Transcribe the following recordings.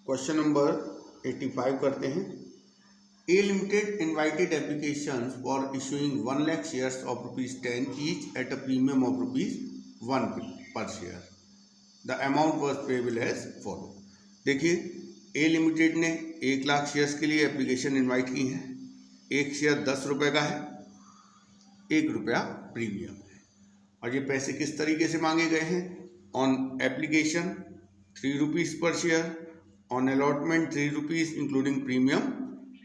Question number 85 करते हैं। A limited invited applications for issuing 1 lakh shares of ₹10 each at a premium of ₹1 per share. The amount was payable as follow. देखिए, A limited ने 1 lakh shares के लिए application invite की है। एक share 10 रुपये का है, ₹1 प्रीमियम है। और ये पैसे किस तरीके से मांगे गए हैं? ऑन एप्लीकेशन ₹3 पर share, on allotment ₹3 including premium.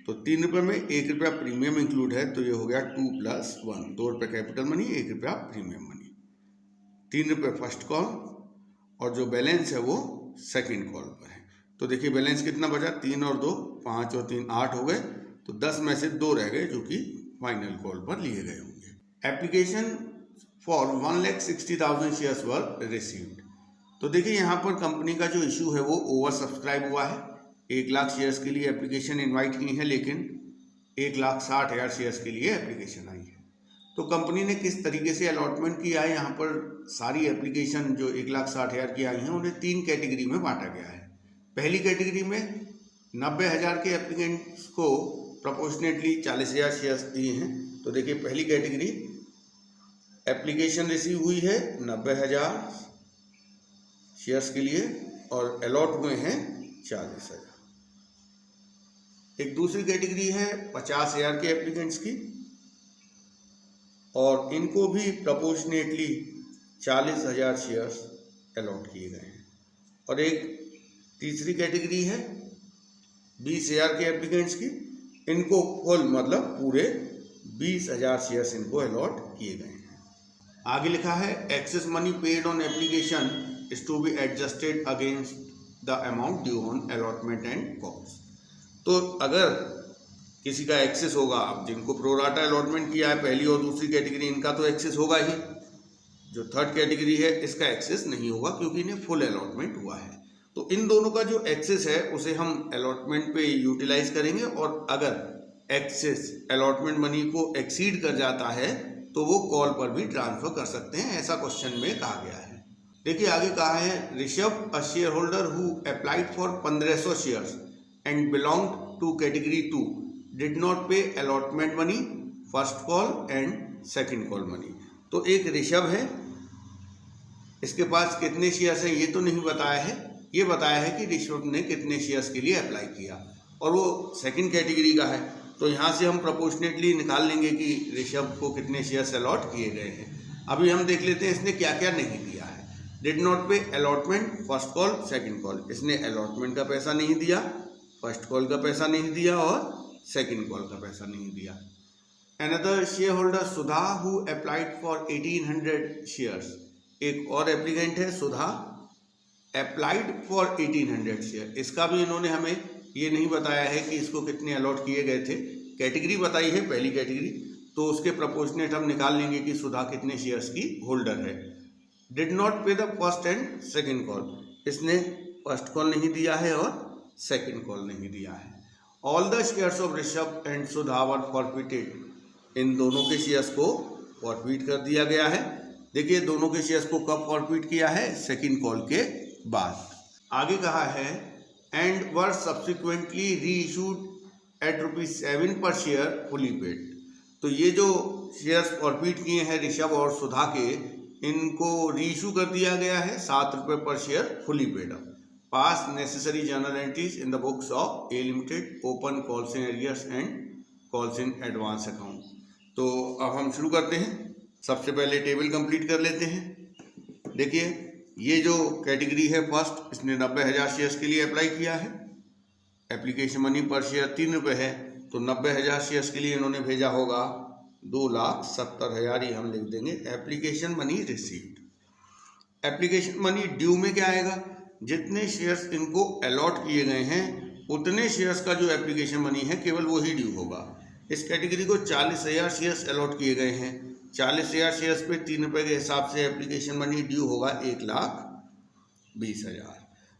तो ₹3 में ₹1 प्रीमियम इंक्लूड है, तो ये हो गया 2 + 1, ₹2 capital money, ₹1 premium money. ₹3 first call और जो बैलेंस है वो सेकंड कॉल पर है। तो देखिए बैलेंस कितना बचा, 3 और 2 5 और 3 8 हो गए। तो 10 में से 2 रह गए जो कि फाइनल कॉल पर लिए गए होंगे। Application for 1,60,000 shares were received. तो देखिए यहाँ पर कंपनी का जो इशू है वो ओवर सब्सक्राइब हुआ है। 1 लाख शेयर्स के लिए एप्लीकेशन इनवाइट की है, लेकिन 1,60,000 शेयर्स के लिए एप्लीकेशन आई है। तो कंपनी ने किस तरीके से अलॉटमेंट किया है, यहाँ पर सारी एप्लीकेशन जो 1,60,000 की आई हैं उन्हें 3 कैटेगरी में बांटा गया है। पहली कैटेगरी में 90,000 के एप्लीकेंट्स को प्रोपोर्शनेटली 40,000 शेयर्स दिए हैं। तो देखिए पहली कैटेगरी एप्लीकेशन रिसीव हुई है 90,000 शेयर्स के लिए और अलॉट हुए हैं 40,000। एक दूसरी कैटेगरी है 50,000 के एप्लीकेंट्स की और इनको भी प्रोपोर्शनेटली 40,000 शेयर्स अलॉट किए गए हैं। और एक तीसरी कैटेगरी है 20,000 के एप्लीकेंट्स की, इनको फुल मतलब पूरे 20,000 शेयर्स इनको अलॉट किए गए हैं। आगे लिखा है excess money paid on application is to be adjusted against the amount due on allotment and calls. तो अगर किसी का एक्सेस होगा, अब जिनको प्रोराटा अलॉटमेंट किया है पहली और दूसरी कैटेगरी, इनका तो एक्सेस होगा ही। जो थर्ड कैटेगरी है इसका एक्सेस नहीं होगा क्योंकि इन्हें फुल अलॉटमेंट हुआ है। तो इन दोनों का जो एक्सेस है उसे हम अलॉटमेंट पे यूटिलाइज करेंगे और अगर एक्सेस अलॉटमेंट मनी को एक्सीड कर जाता है तो वो कॉल पर भी ट्रांसफर कर सकते हैं, ऐसा क्वेश्चन में कहा गया है। देखिए आगे कहा है Rishabh a share holder who applied for 1500 shares and belonged to category 2 did not pay allotment money, first call and second call money. तो एक ऋषभ है, इसके पास कितने शेयर्स हैं ये तो नहीं बताया है, ये बताया है कि ऋषभ ने कितने शेयर्स के लिए अप्लाई किया और वो सेकंड कैटेगरी का है। तो यहाँ से हम प्रोपोर्शनेटली निकाल लेंगे कि ऋषभ को कितने शेयर्स अलॉट किए गए हैं। अभी हम देख लेते हैं इसने क्या क्या नहीं दिया है। Did not pay allotment, first call, second call. इसने अलॉटमेंट का पैसा नहीं दिया, फर्स्ट कॉल का पैसा नहीं दिया और सेकंड कॉल का पैसा नहीं दिया। Another share holder Sudha who applied for 1800 shares. एक और एप्लीकेंट है सुधा, अप्लाइड फॉर 1800 शेयर। इसका भी इन्होंने हमें ये नहीं बताया है कि इसको कितने अलॉट किए गए थे। कैटेगरी बताई है पहली कैटेगरी, तो उसके प्रोपोर्शनेट हम निकाल लेंगे कि सुधा कितने शेयर्स की होल्डर है। Did not pay the first and second call. इसने फर्स्ट कॉल नहीं दिया है और सेकंड कॉल नहीं दिया है। All the shares of Rishabh and Sudha were forfeited. इन दोनों के शेयर्स को फॉरफिट कर दिया गया है। देखिए दोनों के शेयर्स को कब फॉरफिट किया है, सेकंड कॉल के बाद। आगे कहा है एंड वर सब्सिक्वेंटली री इशूड एट ₹7 पर शेयर फुली पेड। तो ये जो शेयर्स फॉरफिट किए हैं ऋषभ और सुधा के, इनको री इशू कर दिया गया है ₹7 पर share fully paid. Pass necessary journal entries in the books of A limited, open calls in arrears and calls in advance account. तो अब हम शुरू करते हैं। सबसे पहले टेबल कंप्लीट कर लेते हैं। देखिए ये जो कैटेगरी है फर्स्ट, इसने 90,000 शेयर्स के लिए अप्लाई किया है। एप्लीकेशन मनी पर शेयर ₹3 है, तो 90,000 शेयर्स के लिए इन्होंने भेजा होगा 2,70,000 ही हम लिख देंगे। Application money received. Application money due में क्या आएगा, जितने शेयर्स इनको अलॉट किए गए हैं उतने शेयर्स का जो एप्लीकेशन मनी है केवल वो ही ड्यू होगा। इस कैटेगरी को 40,000 शेयर्स अलॉट किए गए हैं। 40,000 शेयर्स पे ₹3 के हिसाब से एप्लीकेशन मनी ड्यू होगा 1,20,000।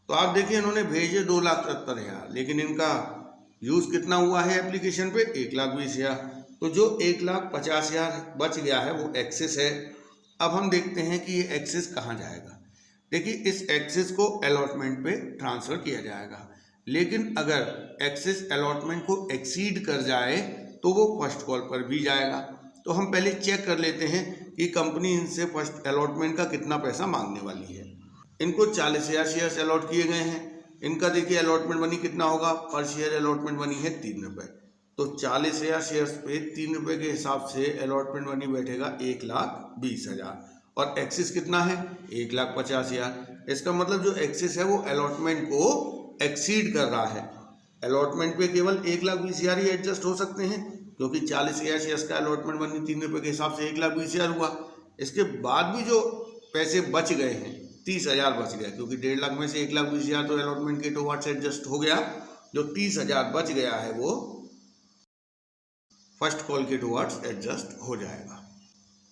तो आप देखिए इन्होंने भेजे 2,70,000, लेकिन इनका यूज़ कितना हुआ है एप्लीकेशन पे, 1,20,000। तो जो 1,50,000 बच गया है वो एक्सेस है। अब हम देखते हैं कि ये एक्सेस कहाँ जाएगा। देखिए इस एक्सेस को अलॉटमेंट पे ट्रांसफ़र किया जाएगा। लेकिन अगर एक्सेस अलॉटमेंट को एक्सीड कर जाए तो वो फर्स्ट कॉल पर भी जाएगा। तो हम पहले चेक कर लेते हैं कि कंपनी इनसे फर्स्ट अलॉटमेंट का कितना पैसा मांगने वाली है। इनको 40,000 शेयर्स अलॉट किए गए हैं। इनका देखिए अलॉटमेंट मनी कितना होगा, पर शेयर अलॉटमेंट मनी है 3 रुपये। तो 40,000 शेयर्स पे 3 रुपये के हिसाब से अलॉटमेंट मनी बैठेगा 1,20,000। और एक्सेस कितना है, 1,50,000। इसका मतलब जो एक्सेस है वो अलॉटमेंट को एक्सीड कर रहा है। अलॉटमेंट पे केवल 1,20,000 ही एडजस्ट हो सकते हैं, क्योंकि 40,000 शेयर्स का अलॉटमेंट मनी 3 रुपये के हिसाब से 1,20,000 हुआ। इसके बाद भी जो पैसे बच गए हैं 30,000 बच गया, क्योंकि 1.5 लाख में से 1,20,000 तो अलॉटमेंट के टुवर्ड्स एडजस्ट हो गया। जो 30,000 बच गया है वो फर्स्ट कॉल के टुवर्ड्स एडजस्ट हो जाएगा।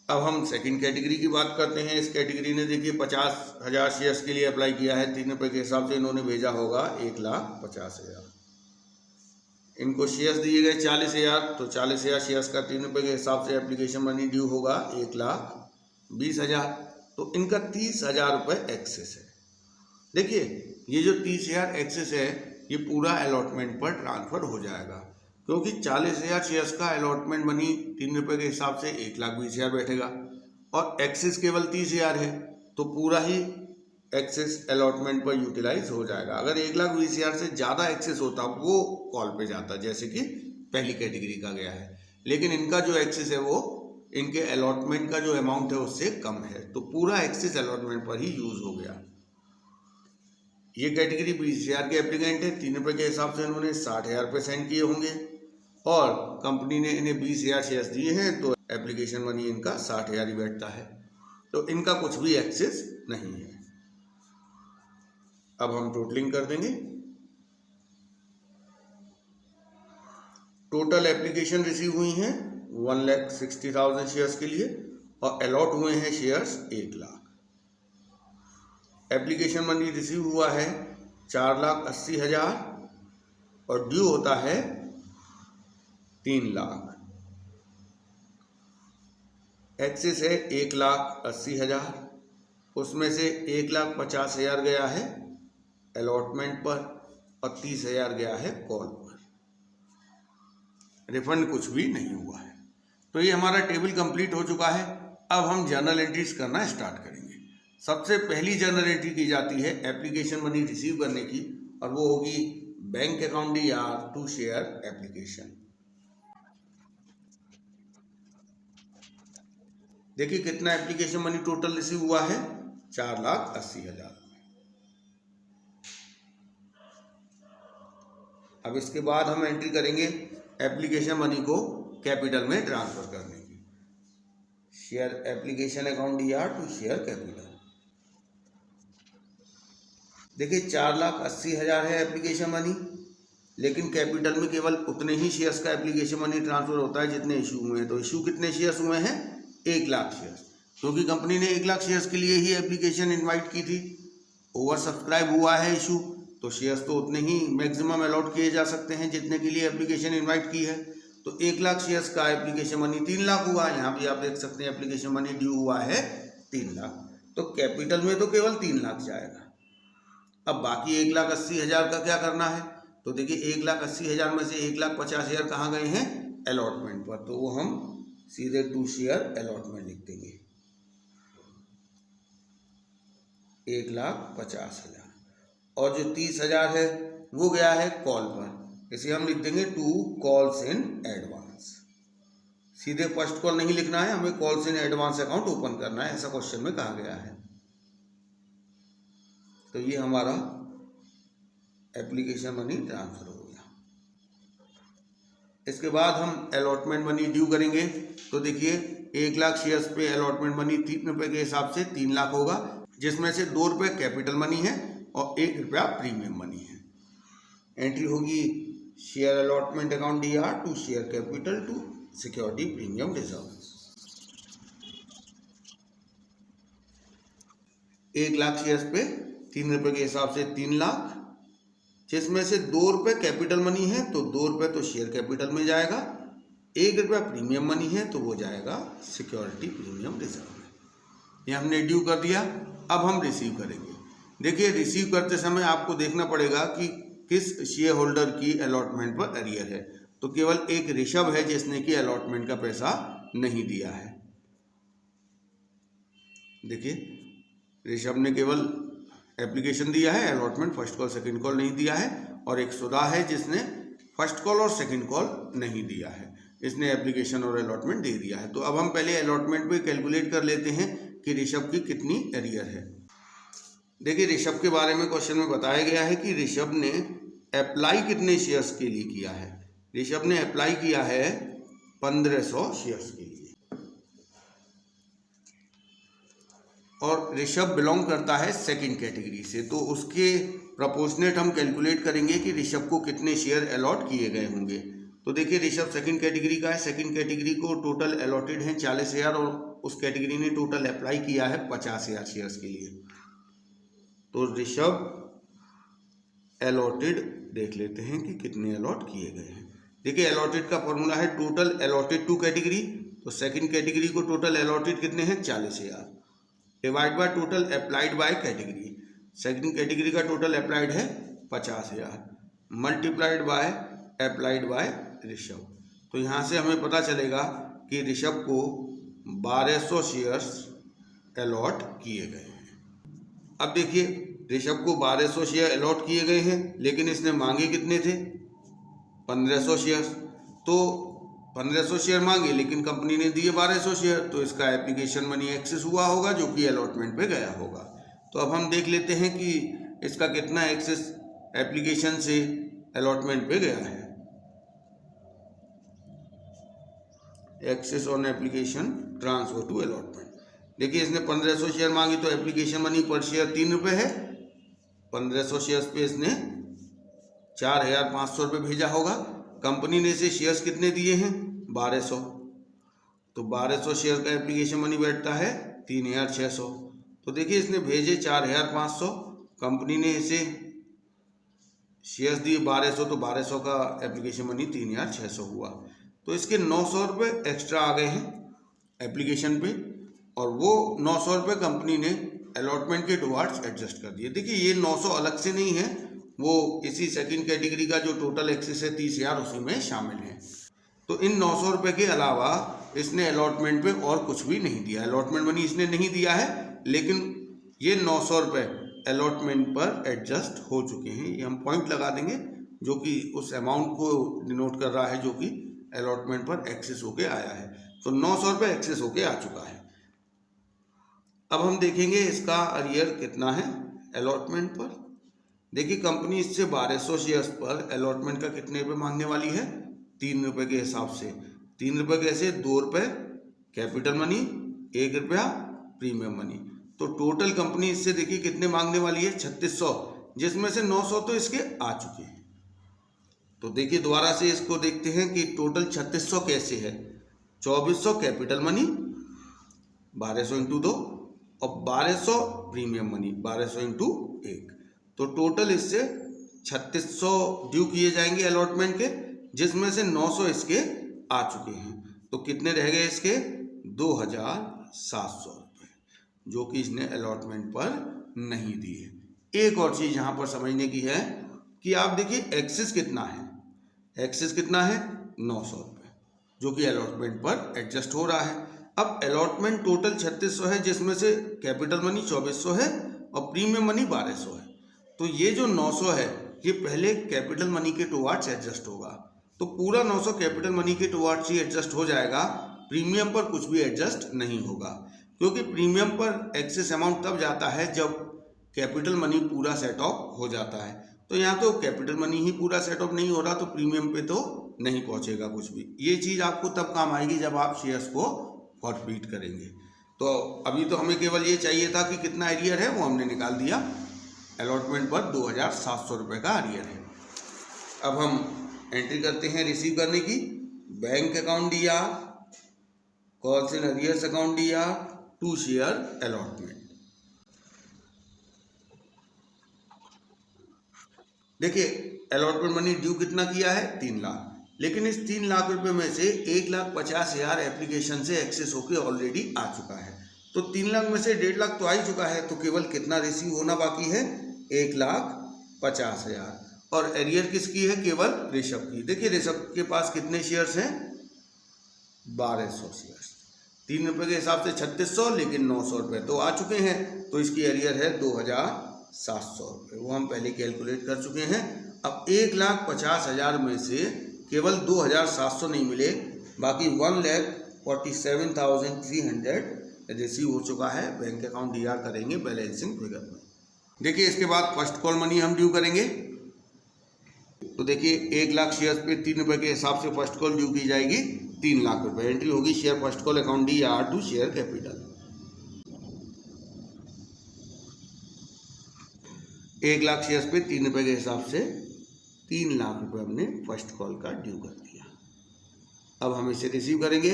अब हम सेकंड कैटेगरी की बात करते हैं। इस कैटेगरी ने देखिए 50,000 शेयर्स के लिए अप्लाई किया है। 3 रुपये के हिसाब से इन्होंने भेजा होगा 1,50,000। इनको शेयर्स दिए गए 40,000, तो 40,000 शेयर्स का 3 रुपये के हिसाब से एप्लीकेशन मनी ड्यू होगा 1,20,000। तो इनका 30,000 रुपये एक्सेस है। देखिए ये जो 30,000 एक्सेस है ये पूरा अलॉटमेंट पर ट्रांसफर हो जाएगा, क्योंकि 40,000 शेयर्स का अलॉटमेंट मनी 3 रुपये के हिसाब से 1,20,000 बैठेगा और एक्सेस केवल 30,000 है, तो पूरा ही एक्सेस अलॉटमेंट पर यूटिलाइज हो जाएगा। अगर 1,20,000 से ज़्यादा एक्सेस होता वो कॉल पे जाता, जैसे कि पहली कैटेगरी का गया है। लेकिन इनका जो एक्सेस है वो इनके अलॉटमेंट का जो अमाउंट है उससे कम है, तो पूरा एक्सेस अलॉटमेंट पर ही यूज हो गया। ये कैटेगरी 20,000 के एप्लीकेंट है। 3 रुपये के हिसाब से इन्होंने 60,000 रुपये सेंड किए होंगे और कंपनी ने इन्हें 20,000 शेयर्स दिए हैं, तो एप्लीकेशन मनी इनका 60,000 ही बैठता है। तो इनका कुछ भी एक्सेस नहीं है। अब हम टोटलिंग कर देंगे। टोटल एप्लीकेशन रिसीव हुई हैं 1,60,000 शेयर्स के लिए और अलॉट हुए हैं shares 1 lakh. Application money receive हुआ है 4,80,000 और ड्यू होता है 3 लाख। एक्सेस है 1,80,000, उसमें से 1,50,000 गया है अलॉटमेंट पर और 30,000 गया है कॉल पर। रिफंड कुछ भी नहीं हुआ है। तो ये हमारा टेबल कंप्लीट हो चुका है। अब हम जर्नल एंट्रीज करना स्टार्ट करेंगे। सबसे पहली जर्नल एंट्री की जाती है एप्लीकेशन मनी रिसीव करने की, और वो होगी bank account DR to share application. देखिए कितना एप्लीकेशन मनी टोटल रिसीव हुआ है, 4,80,000। अब इसके बाद हम एंट्री करेंगे एप्लीकेशन मनी को कैपिटल में ट्रांसफर करने की। Share application account DR to share capital. देखिए 4,80,000 है एप्लीकेशन मनी, लेकिन कैपिटल में केवल उतने ही शेयर्स का एप्लीकेशन मनी ट्रांसफर होता है जितने इशू हुए हैं। तो इशू कितने शेयर्स हुए हैं, 1 लाख शेयर्स, क्योंकि कंपनी ने 1 लाख शेयर्स के लिए ही एप्लीकेशन इनवाइट की थी। ओवर सब्सक्राइब हुआ है इशू, तो शेयर्स तो उतने ही मैक्सिमम अलॉट किए जा सकते हैं जितने के लिए एप्लीकेशन इनवाइट की है। तो 1 लाख शेयर्स का एप्लीकेशन मनी 3 लाख हुआ। यहाँ भी आप देख सकते हैं एप्लीकेशन मनी ड्यू हुआ है 3 लाख। तो कैपिटल में तो केवल 3 लाख जाएगा। अब बाकी 1,80,000 का क्या करना है, तो देखिए 1,80,000 में से 1,50,000 कहाँ गए हैं, अलॉटमेंट पर। तो वो हम सीधे टू शेयर अलॉटमेंट लिख देंगे, 1,50,000। और जो 30,000 है वो गया है कॉल पर, इसे हम लिख देंगे टू कॉल्स इन एडवांस। सीधे फर्स्ट कॉल नहीं लिखना है, हमें calls in advance account open करना है, ऐसा क्वेश्चन में कहा गया है। तो ये हमारा एप्लीकेशन मनी ट्रांसफर हो गया। इसके बाद हम अलॉटमेंट मनी ड्यू करेंगे। तो देखिए 1 लाख शेयर्स पे अलॉटमेंट मनी 3 रुपये के हिसाब से 3 लाख होगा, जिसमें से 2 रुपये कैपिटल मनी है और 1 रुपया प्रीमियम मनी है। एंट्री होगी share allotment account DR to share capital to security premium reserve. 1 lakh shares पे 3 रुपये के हिसाब से 3 लाख, जिसमें से 2 रुपये कैपिटल मनी है तो 2 रुपये तो शेयर कैपिटल में जाएगा, 1 रुपया प्रीमियम मनी है तो वो जाएगा सिक्योरिटी प्रीमियम रिजर्व में। ये हमने ड्यू कर दिया। अब हम रिसीव करेंगे। देखिए रिसीव करते समय आपको देखना पड़ेगा कि किस शेयर होल्डर की अलॉटमेंट पर एरियर है? तो केवल एक ऋषभ है जिसने कि अलॉटमेंट का पैसा नहीं दिया है। देखिए ऋषभ ने केवल एप्लीकेशन दिया है, allotment first call second call नहीं दिया है। और एक सुधा है जिसने फर्स्ट कॉल और सेकंड कॉल नहीं दिया है, इसने एप्लीकेशन और अलॉटमेंट दे दिया है। तो अब हम पहले अलॉटमेंट पे कैलकुलेट कर लेते हैं कि ऋषभ की कितनी एरियर है। देखिए ऋषभ के बारे में क्वेश्चन में बताया गया है कि ऋषभ ने अप्लाई कितने शेयर्स के लिए किया है। ऋषभ ने अप्लाई किया है 1500 शेयर्स के लिए। और ऋषभ बिलोंग करता है सेकंड कैटेगरी से, तो उसके प्रोपोर्शनेट हम कैलकुलेट करेंगे कि ऋषभ को कितने शेयर अलॉट किए गए होंगे। तो देखिए ऋषभ सेकंड कैटेगरी का है, सेकंड कैटेगरी को टोटल अलॉटेड है 40,000 और उस कैटेगरी ने टोटल अप्लाई किया है 50,000 शेयर्स के लिए। तो ऋषभ अलॉटेड देख लेते हैं कि कितने अलॉट किए गए हैं। देखिए अलॉटेड का फॉर्मूला है टोटल अलॉटेड टू कैटेगरी, तो सेकंड कैटेगरी को टोटल अलॉटेड कितने हैं 40,000 divide by total applied by category. Second category का टोटल अप्लाइड है 50,000 multiplied by applied by Rishabh. तो यहाँ से हमें पता चलेगा कि ऋषभ को 1200 शेयर्स अलॉट किए गए हैं। अब देखिए ऋषभ को 1200 शेयर अलॉट किए गए हैं, लेकिन इसने मांगे कितने थे 1500 शेयर्स। तो 1500 शेयर मांगे लेकिन कंपनी ने दिए 1200 शेयर, तो इसका एप्लीकेशन मनी एक्सेस हुआ होगा जो कि अलॉटमेंट पे गया होगा। तो अब हम देख लेते हैं कि इसका कितना एक्सेस एप्लीकेशन से अलॉटमेंट पे गया है। Excess on application transfer to allotment. देखिए इसने 1500 शेयर मांगी तो एप्लीकेशन मनी पर शेयर 3 रुपये है। 1500 शेयर्स पे इसने 4,500 रुपये भेजा होगा। कंपनी ने इसे शेयर्स कितने दिए हैं 1200, तो 1200 शेयर का एप्लीकेशन मनी बैठता है 3,600। तो देखिए इसने भेजे 4,500, कंपनी ने इसे शेयर्स दिए 1200, तो 1200 का एप्लीकेशन मनी 3,600 हुआ। तो इसके 900 रुपये एक्स्ट्रा आ गए हैं एप्लीकेशन पे, और वो 900 रुपये कंपनी ने अलॉटमेंट के टुवार्ड्स एडजस्ट कर दिए। देखिए ये 900 अलग से नहीं है, वो इसी सेकंड कैटेगरी का जो टोटल एक्सेस है 30,000 उसी में शामिल है। तो इन 900 रुपये के अलावा इसने अलॉटमेंट पे और कुछ भी नहीं दिया। अलॉटमेंट मनी इसने नहीं दिया है, लेकिन ये 900 रुपये अलॉटमेंट पर एडजस्ट हो चुके हैं। ये हम पॉइंट लगा देंगे जो कि उस अमाउंट को डिनोट कर रहा है जो कि अलॉटमेंट पर एक्सेस होके आया है। तो 900 रुपये एक्सेस होके आ चुका है। अब हम देखेंगे इसका अरियर कितना है अलॉटमेंट पर। देखिए कंपनी इससे 1200 शेयर्स पर अलॉटमेंट का कितने रुपये मांगने वाली है 3 रुपये के हिसाब से। 3 रुपये कैसे, 2 रुपये कैपिटल मनी, 1 रुपया प्रीमियम मनी। तो टोटल कंपनी इससे देखिए कितने मांगने वाली है 3600, जिसमें से 900 तो इसके आ चुके हैं। तो देखिए दोबारा से इसको देखते हैं कि टोटल 3600 कैसे है। 2400 कैपिटल मनी 1200 इंटू 2 और 1200 प्रीमियम मनी 1200 इंटू 1। तो टोटल इससे 3600 ड्यू किए जाएंगे अलॉटमेंट के, जिसमें से 900 इसके आ चुके हैं। तो कितने रह गए इसके 2,700 रुपये, जो कि इसने अलॉटमेंट पर नहीं दिए। एक और चीज़ यहाँ पर समझने की है कि आप देखिए एक्सेस कितना है, एक्सेस कितना है 900 रुपये, जो कि अलॉटमेंट पर एडजस्ट हो रहा है। अब अलॉटमेंट टोटल 3600 है, जिसमें से कैपिटल मनी 2400 है और प्रीमियम मनी 1200 है। तो ये जो 900 है ये पहले कैपिटल मनी के टुवार्ड्स एडजस्ट होगा। तो पूरा 900 कैपिटल मनी के टुवार्ड्स ही एडजस्ट हो जाएगा, प्रीमियम पर कुछ भी एडजस्ट नहीं होगा, क्योंकि प्रीमियम पर एक्सेस अमाउंट तब जाता है जब कैपिटल मनी पूरा सेट ऑफ हो जाता है। तो यहाँ तो कैपिटल मनी ही पूरा सेट ऑफ नहीं हो रहा, तो प्रीमियम पे तो नहीं पहुँचेगा कुछ भी। ये चीज़ आपको तब काम आएगी जब आप शेयर्स को फॉरफीट करेंगे। तो अभी तो हमें केवल ये चाहिए था कि कितना एरियर है, वो हमने निकाल दिया। अलॉटमेंट पर 2,700 रुपये का एरियर है। अब हम एंट्री करते हैं रिसीव करने की। बैंक अकाउंट दिया, कॉल्स इन अरियर्स अकाउंट दिया, टू शेयर अलॉटमेंट। देखिए अलॉटमेंट मनी ड्यू कितना किया है 3 लाख, लेकिन इस 3 लाख रुपए में से 1,50,000 एप्लीकेशन से एक्सेस होकर ऑलरेडी आ चुका है। तो 3 लाख में से 1.5 लाख तो आ ही चुका है, तो केवल कितना रिसीव होना बाकी है 1,50,000। और एरियर किसकी है? केवल ऋषभ की। देखिए ऋषभ के पास कितने शेयर्स हैं? 1200 शेयर्स। 3 रुपये के हिसाब से 3600, लेकिन 900 रुपये तो आ चुके हैं, तो इसकी एरियर है 2700 रुपये। वो हम पहले कैलकुलेट कर चुके हैं। अब 1,50,000 में से केवल 2700 नहीं मिले, बाकी 1,47,300 रिसीव हो चुका है। बैंक अकाउंट DR करेंगे बैलेंसिंग फिगर में। देखिए इसके बाद फर्स्ट कॉल मनी हम ड्यू करेंगे। तो देखिए 1 लाख शेयर्स पे 3 रुपये के हिसाब से फर्स्ट कॉल ड्यू की जाएगी 3 लाख रुपए। एंट्री होगी share first call account DR to share capital. 1 lakh shares पे 3 रुपये के हिसाब से 3 लाख रुपए हमने फर्स्ट कॉल का ड्यू कर दिया। अब हम इसे रिसीव करेंगे।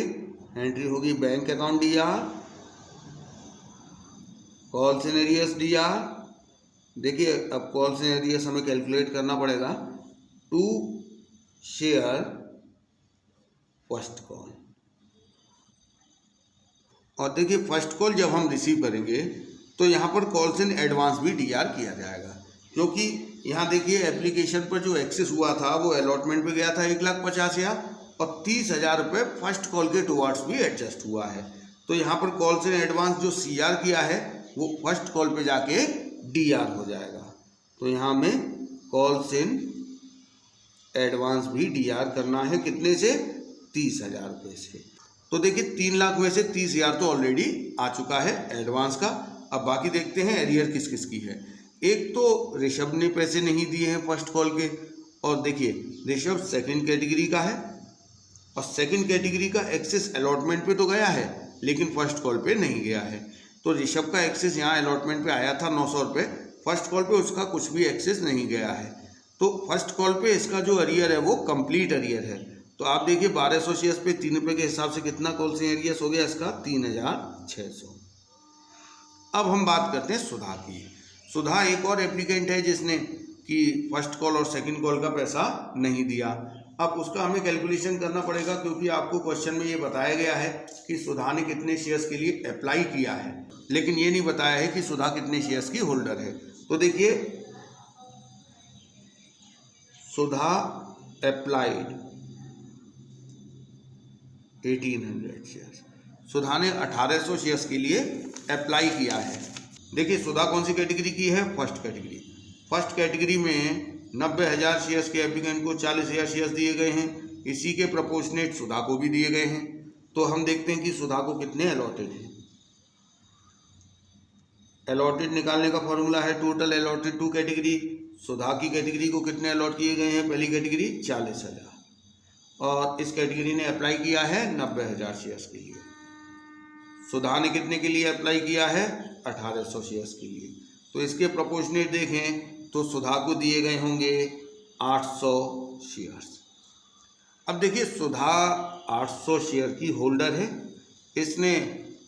एंट्री होगी bank account DR, calls and arrears DR। देखिए अब कॉल्स एंड एरियर्स हमें कैलकुलेट करना पड़ेगा टू शेयर फर्स्ट कॉल। और देखिए फर्स्ट कॉल जब हम रिसीव करेंगे तो यहाँ पर कॉल्स एंड एडवांस भी DR किया जाएगा, क्योंकि यहाँ देखिए एप्लीकेशन पर जो एक्सेस हुआ था वो अलॉटमेंट पे गया था 1,50,000 और 30,000 रुपये फर्स्ट कॉल के टुवार्ड्स भी एडजस्ट हुआ है। तो यहाँ पर कॉल्स एंड एडवांस जो CR किया है वो फर्स्ट कॉल पे जाके DR हो जाएगा। तो यहाँ हमें कॉल्स एंड एडवांस भी DR करना है। कितने से? 30,000 रुपये से। तो देखिए 3 लाख में से 30,000 तो ऑलरेडी आ चुका है एडवांस का। अब बाकी देखते हैं एरियर किस किस की है। एक तो ऋषभ ने पैसे नहीं दिए हैं फर्स्ट कॉल के, और देखिए ऋषभ सेकंड कैटेगरी का है और सेकंड कैटेगरी का एक्सेस अलॉटमेंट पे तो गया है लेकिन फर्स्ट कॉल पे नहीं गया है। तो ऋषभ का एक्सेस यहाँ अलॉटमेंट पे आया था 900 रुपये, फर्स्ट कॉल पे उसका कुछ भी एक्सेस नहीं गया है। तो फर्स्ट कॉल पे इसका जो अरियर है वो कंप्लीट अरियर है। तो आप देखिए 1200 शेयर्स पे 3 रुपये के हिसाब से कितना कॉल से एरियर्स हो गया इसका? 3,600। अब हम बात करते हैं सुधा की। सुधा एक और एप्लीकेंट है जिसने कि फर्स्ट कॉल और सेकंड कॉल का पैसा नहीं दिया। अब उसका हमें कैलकुलेशन करना पड़ेगा, क्योंकि आपको क्वेश्चन में ये बताया गया है कि सुधा ने कितने शेयर्स के लिए अप्लाई किया है, लेकिन ये नहीं बताया है कि सुधा कितने शेयर्स की होल्डर है। तो देखिए सुधा अप्लाइड 1800 शेयर्स। सुधा ने 1800 शेयर्स के लिए अप्लाई किया है। देखिए सुधा कौन सी कैटेगरी की है? First category. फर्स्ट कैटेगरी में 90,000 शेयर्स के एप्लीकेंट को 40,000 शेयर्स दिए गए हैं। इसी के प्रोपोर्शनेट सुधा को भी दिए गए हैं। तो हम देखते हैं कि सुधा को कितने अलॉटेड हैं। अलॉटेड निकालने का फॉर्मूला है टोटल अलॉटेड टू कैटेगरी। सुधा की कैटेगरी को कितने अलॉट किए गए हैं? पहली कैटेगरी 40,000 और इस कैटेगरी ने अप्लाई किया है 90,000 शेयर्स के लिए। सुधा ने कितने के लिए अप्लाई किया है? 1800 शेयर्स के लिए। तो इसके प्रोपोर्शनेट देखें तो सुधा को दिए गए होंगे 800 शेयर्स। अब देखिए सुधा 800 शेयर की होल्डर है, इसने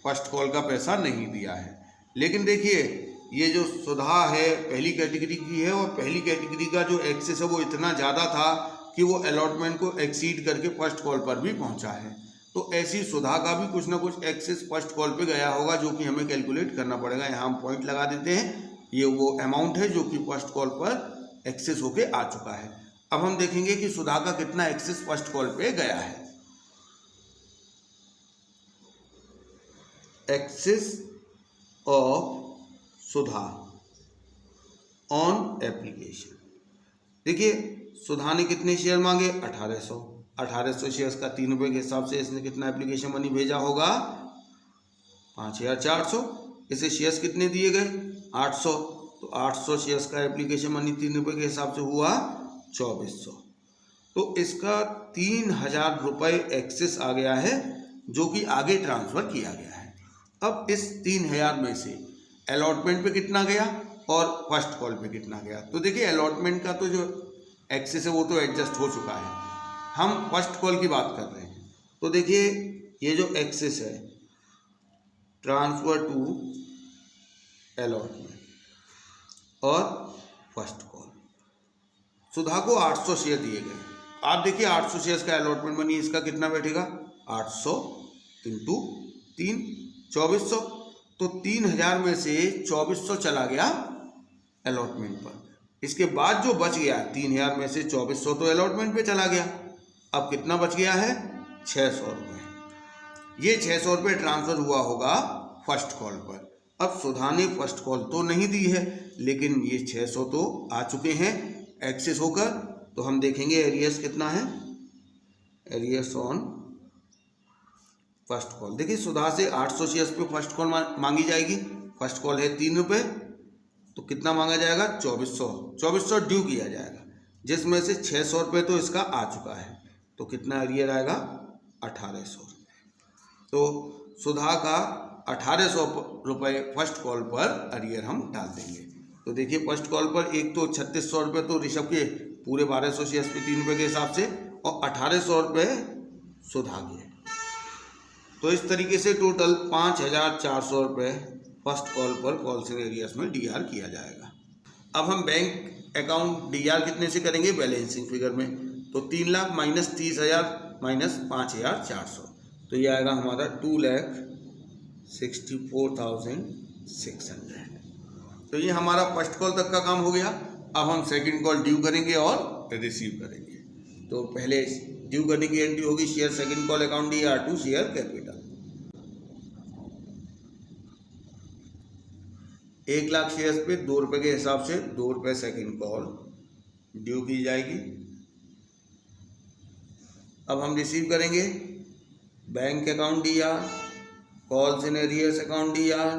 फर्स्ट कॉल का पैसा नहीं दिया है। लेकिन देखिए ये जो सुधा है पहली कैटेगरी की है और पहली कैटेगरी का जो एक्सेस है वो इतना ज़्यादा था कि वो अलॉटमेंट को एक्सीड करके फर्स्ट कॉल पर भी पहुंचा है। तो ऐसी सुधा का भी कुछ ना कुछ एक्सेस फर्स्ट कॉल पे गया होगा, जो कि हमें कैलकुलेट करना पड़ेगा। यहाँ हम पॉइंट लगा देते हैं। ये वो अमाउंट है जो कि फर्स्ट कॉल पर एक्सेस होके आ चुका है। अब हम देखेंगे कि सुधा का कितना एक्सेस फर्स्ट कॉल पे गया है। Excess of Sudha on application. देखिए सुधा ने कितने शेयर मांगे? 1800 शेयर्स का 3 रुपये के हिसाब से इसने कितना एप्लीकेशन मनी भेजा होगा? 5,400। इसे शेयर्स कितने दिए गए? 800। तो 800 शेयर्स का एप्लीकेशन मनी 3 रुपये के हिसाब से हुआ 2400। तो इसका 3,000 रुपये एक्सेस आ गया है, जो कि आगे ट्रांसफ़र किया गया है। अब इस 3,000 में से अलॉटमेंट पे कितना गया और फर्स्ट कॉल पे कितना गया? तो देखिए अलॉटमेंट का तो जो एक्सेस है वो तो एडजस्ट हो चुका है, हम फर्स्ट कॉल की बात कर रहे हैं। तो देखिए ये जो एक्सेस है ट्रांसफर टू अलॉटमेंट और फर्स्ट कॉल, सुधा को 800 शेयर दिए गए। आप देखिए 800 शेयर्स का अलॉटमेंट मनी इसका कितना बैठेगा? 800 इंटू 3 2400। तो 3,000 में से 2400 चला गया अलॉटमेंट पर। इसके बाद जो बच गया 3000 में से 2400 तो अलॉटमेंट पे चला गया। अब कितना बच गया है? 600 रुपये। ये 600 रुपये ट्रांसफ़र हुआ होगा फर्स्ट कॉल पर। अब सुधा ने फर्स्ट कॉल तो नहीं दी है, लेकिन ये 600 तो आ चुके हैं एक्सेस होकर। तो हम देखेंगे एरियर्स कितना है। एरियर्स ऑन फर्स्ट कॉल, देखिए सुधा से 800 शेयर्स पे फर्स्ट कॉल मांगी जाएगी। फर्स्ट कॉल है 3 रुपये, तो कितना मांगा जाएगा? 2400 ड्यू किया जाएगा, जिसमें से 600 रुपये तो इसका आ चुका है। तो कितना एरियर आएगा? 1800 रुपये। तो सुधा का 1800 रुपये फर्स्ट कॉल पर एरियर हम डाल देंगे। तो देखिए फर्स्ट कॉल पर एक तो 3600 रुपये तो ऋषभ के पूरे 1200 शेयर्स पे 3 रुपये के हिसाब से, और 1800 रुपये सुधा के। तो इस तरीके से टोटल 5400 रुपये फर्स्ट कॉल पर कॉल्स एरियर्स में डीआर किया जाएगा। अब हम बैंक अकाउंट डीआर कितने से करेंगे? बैलेंसिंग फिगर में। तो 3 लाख माइनस 30,000 माइनस 5400, तो ये आएगा हमारा 2,64,600। तो ये हमारा फर्स्ट कॉल तक का काम हो गया। अब हम सेकंड कॉल ड्यू करेंगे और रिसीव करेंगे। तो पहले ड्यू करने की एंट्री होगी share second call account DR to share capital. 1 lakh shares पे 2 रुपये के हिसाब से 2 रुपये सेकंड कॉल ड्यू की जाएगी। अब हम रिसीव करेंगे bank account DR, calls in arrears account DR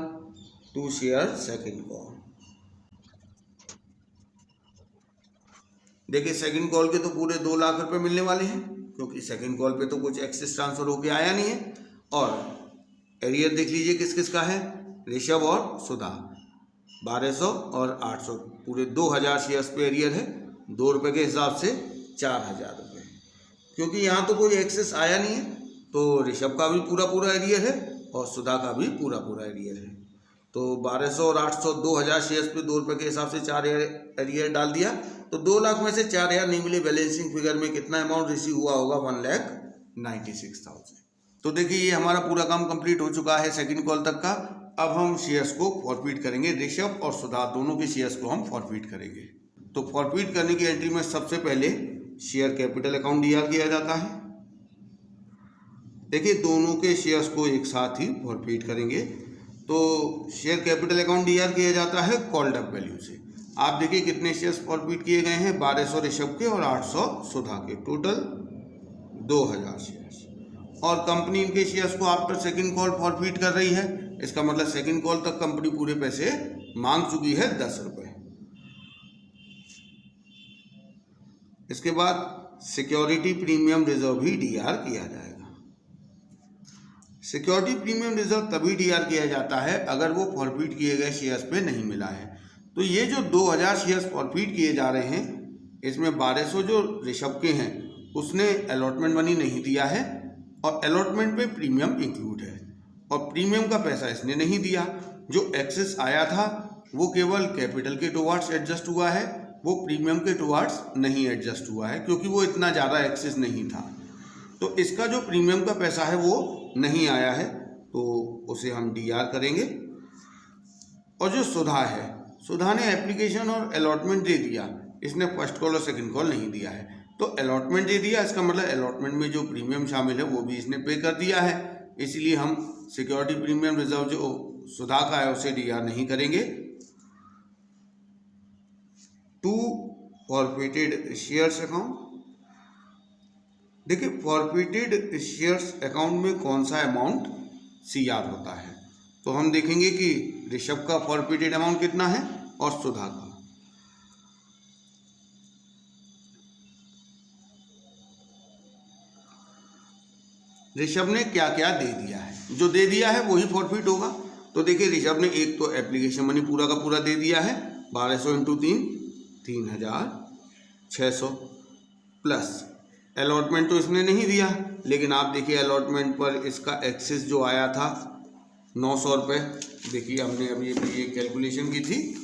to share second call. देखिए सेकंड कॉल के तो पूरे 2 लाख रुपए मिलने वाले हैं, क्योंकि सेकंड कॉल पे तो कुछ एक्सेस ट्रांसफर होके आया नहीं है। और एरियर देख लीजिए किस किस का है, ऋषभ और सुधा। 1200 और 800 पूरे 2000 शेयर्स पे एरियर है। 2 रुपये के हिसाब से 4000 रुपये। क्योंकि यहाँ तो कोई एक्सेस आया नहीं है, तो ऋषभ का भी पूरा एरियर है और सुधा का भी पूरा एरियर है। तो 1200 और 800 2000 शेयर्स पे 2 रुपये के हिसाब से 4 एरियर डाल दिया। तो 2 लाख में से 4000 नहीं मिले। बैलेंसिंग फिगर में कितना अमाउंट रिसीव हुआ होगा? 1,96,000। तो देखिए ये हमारा पूरा काम कंप्लीट हो चुका है सेकंड कॉल तक का। अब हम शेयर्स को फॉरफिट करेंगे। ऋषभ और सुधा दोनों के शेयर्स को हम फॉरफिट करेंगे। तो फॉरफिट करने की एंट्री में सबसे पहले शेयर कैपिटल अकाउंट डीआर किया जाता है। देखिए दोनों के शेयर्स को एक साथ ही फॉरफिट करेंगे। तो शेयर कैपिटल अकाउंट डीआर किया जाता है कॉल्ड अप वैल्यू से। आप देखिए कितने शेयर्स फॉरफिट किए गए हैं? 1200 ऋषभ के और 800 सुधा के, टोटल 2000 शेयर्स। और कंपनी इनके शेयर्स को आफ्टर सेकंड कॉल फॉरफिट कर रही है। इसका मतलब सेकंड कॉल तक कंपनी पूरे पैसे मांग चुकी है 10 रुपये। इसके बाद सिक्योरिटी प्रीमियम रिजर्व भी डीआर किया जाएगा। सिक्योरिटी प्रीमियम रिजर्व तभी डीआर किया जाता है अगर वो फॉरफिट किए गए शेयर्स पे नहीं मिला है। तो ये जो 2000 शेयर्स फॉरफिट किए जा रहे हैं, इसमें 1200 जो ऋषभ के हैं उसने अलॉटमेंट मनी नहीं दिया है, और अलॉटमेंट पे प्रीमियम इंक्लूड है, और प्रीमियम का पैसा इसने नहीं दिया। जो एक्सेस आया था वो केवल कैपिटल के टुवार्ड्स एडजस्ट हुआ है, वो प्रीमियम के टुवार्ड्स नहीं एडजस्ट हुआ है, क्योंकि वो इतना ज़्यादा एक्सेस नहीं था। तो इसका जो प्रीमियम का पैसा है वो नहीं आया है, तो उसे हम डीआर करेंगे। और जो सुधा है, सुधा ने एप्लीकेशन और अलॉटमेंट दे दिया, इसने फर्स्ट कॉल और सेकंड कॉल नहीं दिया है। तो अलॉटमेंट दे दिया, इसका मतलब अलॉटमेंट में जो प्रीमियम शामिल है वो भी इसने पे कर दिया है। इसलिए हम सिक्योरिटी प्रीमियम रिजर्व जो सुधा का है उसे डीआर नहीं करेंगे। टू फॉरफिटेड शेयर्स अकाउंट, देखिए फॉरफिटेड शेयर्स अकाउंट में कौन सा अमाउंट सीआर होता है। तो हम देखेंगे कि ऋषभ का फॉरफिटेड अमाउंट कितना है और सुधा का। ऋषभ ने क्या क्या दे दिया है, जो दे दिया है वही फॉरफिट होगा। तो देखिए ऋषभ ने एक तो एप्लीकेशन मनी पूरा का पूरा दे दिया है 1200 × 3 3600, प्लस अलॉटमेंट तो इसने नहीं दिया, लेकिन आप देखिए अलॉटमेंट पर इसका एक्सेस जो आया था 900 रुपये। देखिए हमने अभी ये कैलकुलेशन की थी,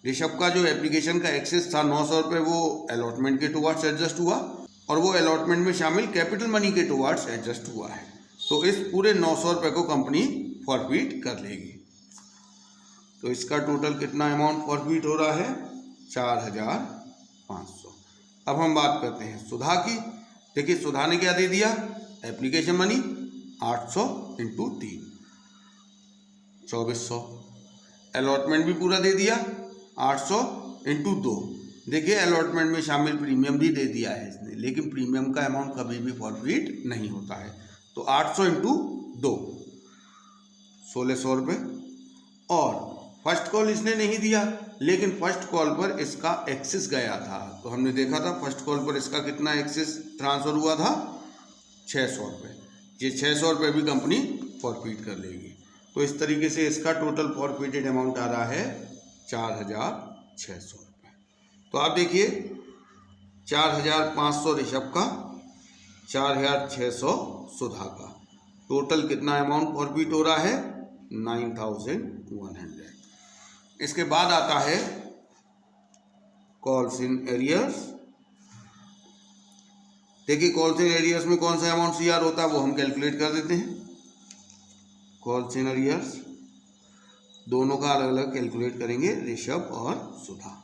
ऋषभ का जो एप्लीकेशन का एक्सेस था 900 रुपये, वो अलॉटमेंट के टुवार्ड्स एडजस्ट हुआ, और वो अलॉटमेंट में शामिल कैपिटल मनी के टुवार्ड्स एडजस्ट हुआ है। तो इस पूरे 900 रुपये को कंपनी फॉरफिट कर लेगी। तो इसका टोटल कितना अमाउंट फॉरफिट हो रहा है? 4,500। अब हम बात करते हैं सुधा की। देखिए सुधा ने क्या दे दिया, एप्लीकेशन मनी 800 इंटू 3 2400। अलॉटमेंट भी पूरा दे दिया 800 इंटू 2। देखिए अलॉटमेंट में शामिल प्रीमियम भी दे दिया है इसने, लेकिन प्रीमियम का अमाउंट कभी भी फॉरफिट नहीं होता है। तो 800 इंटू 2 1600 रुपये। और फर्स्ट कॉल इसने नहीं दिया, लेकिन फर्स्ट कॉल पर इसका एक्सेस गया था। तो हमने देखा था फर्स्ट कॉल पर इसका कितना एक्सेस ट्रांसफ़र हुआ था, 600 रुपये। ये 600 रुपये भी कंपनी फॉरफिट कर लेगी। तो इस तरीके से इसका टोटल फॉरफिटेड अमाउंट आ रहा है 4,600 रुपये। तो आप देखिए 4,500 ऋषभ का, 4,600 सुधा का, टोटल कितना अमाउंट फॉरफिट हो रहा है, 9,100। इसके बाद आता है कॉल्स इन एरियर्स। देखिए कॉल्स इन एरियर्स में कौन सा अमाउंट सीआर होता है वो हम कैलकुलेट कर देते हैं। कॉल्स इन एरियर्स दोनों का अलग अलग कैलकुलेट करेंगे, ऋषभ और सुधा।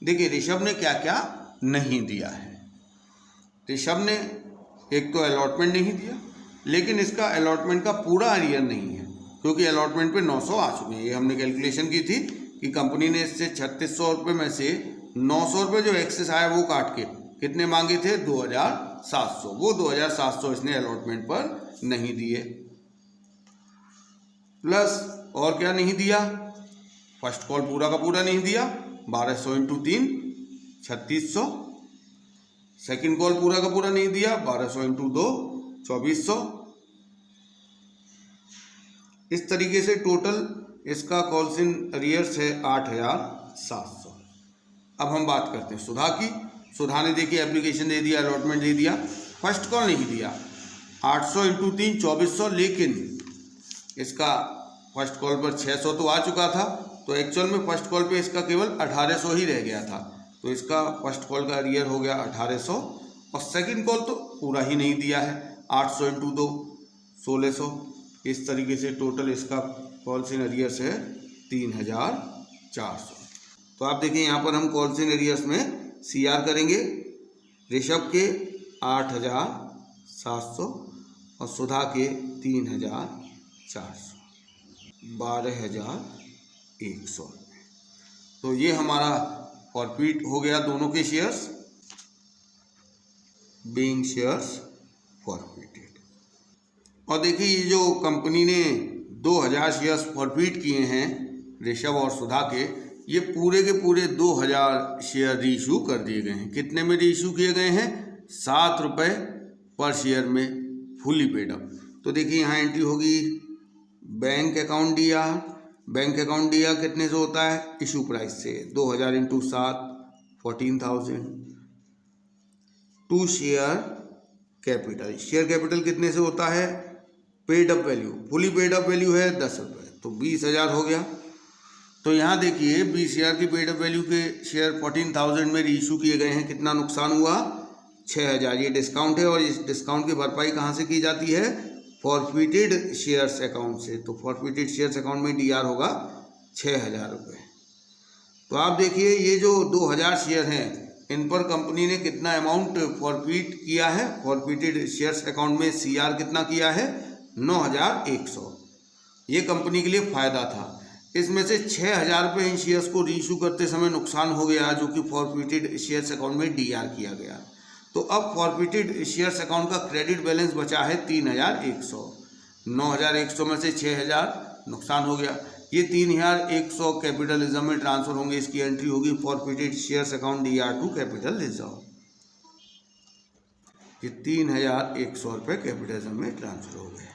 देखिए ऋषभ ने क्या क्या नहीं दिया है। ऋषभ ने एक तो अलॉटमेंट नहीं दिया, लेकिन इसका अलॉटमेंट का पूरा अरियर नहीं है, क्योंकि अलॉटमेंट पे 900 आ चुके हैं। ये हमने कैलकुलेशन की थी कि कंपनी ने इससे 3600 रुपये में से 900 रुपये जो एक्सेस आया वो काट के कितने मांगे थे, 2,700। वो 2,700 इसने अलॉटमेंट पर नहीं दिए। प्लस और क्या नहीं दिया, फर्स्ट कॉल पूरा का पूरा नहीं दिया, 1200 इंटू 3 3600। सेकेंड कॉल पूरा का पूरा नहीं दिया, 1200 इंटू 2 2400। इस तरीके से टोटल इसका कॉल्स इन अरियर्स है 8,700। अब हम बात करते हैं सुधा की। सुधा ने देखिए एप्लीकेशन दे दिया, अलॉटमेंट दे दिया, फर्स्ट कॉल नहीं दिया, 800 इंटू 3 2400। लेकिन इसका फर्स्ट कॉल पर 600 तो आ चुका था, तो एक्चुअल में फर्स्ट कॉल पे इसका केवल 1800 ही रह गया था। तो इसका फर्स्ट कॉल का अरियर हो गया 1800। और सेकंड कॉल तो पूरा ही नहीं दिया है, 800 इंटू 2 1600। इस तरीके से टोटल इसका कॉल्स इन अरियर्स है 3,400। तो आप देखिए यहाँ पर हम कॉल्स इन अरियर्स में सीआर करेंगे। ऋषभ के 8,700 और सुधा के 3,400, 12,100। तो ये हमारा फॉरफिट हो गया दोनों के शेयर्स, बीइंग शेयर्स फॉरफिटेड। और देखिए ये जो कंपनी ने 2,000 शेयर्स फॉरफिट किए हैं ऋषभ और सुधा के, ये पूरे के पूरे 2,000 शेयर रीइशू कर दिए गए हैं। कितने में रीइशू किए गए हैं, 7 रुपये पर शेयर में, फुली पेड अप। तो देखिए यहाँ एंट्री होगी बैंक अकाउंट दिया। बैंक अकाउंट दिया कितने से होता है, इशू प्राइस से, 2,000 into 7 14,000। To share capital, share capital कितने से होता है, paid up value, fully paid up value है 10 रुपये, तो 20,000 हो गया। तो यहाँ देखिए 20,000 की पेड अप वैल्यू के शेयर 14,000 में रीइशू किए गए हैं। कितना नुकसान हुआ, 6,000। ये डिस्काउंट है और इस डिस्काउंट की भरपाई कहाँ से की जाती है, फॉरफिटेड शेयर्स अकाउंट से। तो फॉरफिटेड शेयर्स अकाउंट में डीआर होगा 6,000 रुपये। तो आप देखिए ये जो 2,000 शेयर हैं, इन पर कंपनी ने कितना अमाउंट फॉरफिट किया है, फॉरफिटेड शेयर्स अकाउंट में सीआर कितना किया है, 9,100। ये कंपनी के लिए फ़ायदा था। इसमें से 6,000 रुपये इन शेयर्स को रीइशू करते समय नुकसान हो गया, जो कि फॉरफिटेड शेयर्स अकाउंट में डीआर किया गया। तो अब फॉरफिटेड शेयर्स अकाउंट का क्रेडिट बैलेंस बचा है 3,100। 9,100 में से 6,000 नुकसान हो गया। ये 3,100 कैपिटल रिजर्व में ट्रांसफर होंगे। इसकी एंट्री होगी forfeited shares account DR to capital reserve. ये 3,100 रुपये कैपिटल रिजर्व में ट्रांसफर हो गए।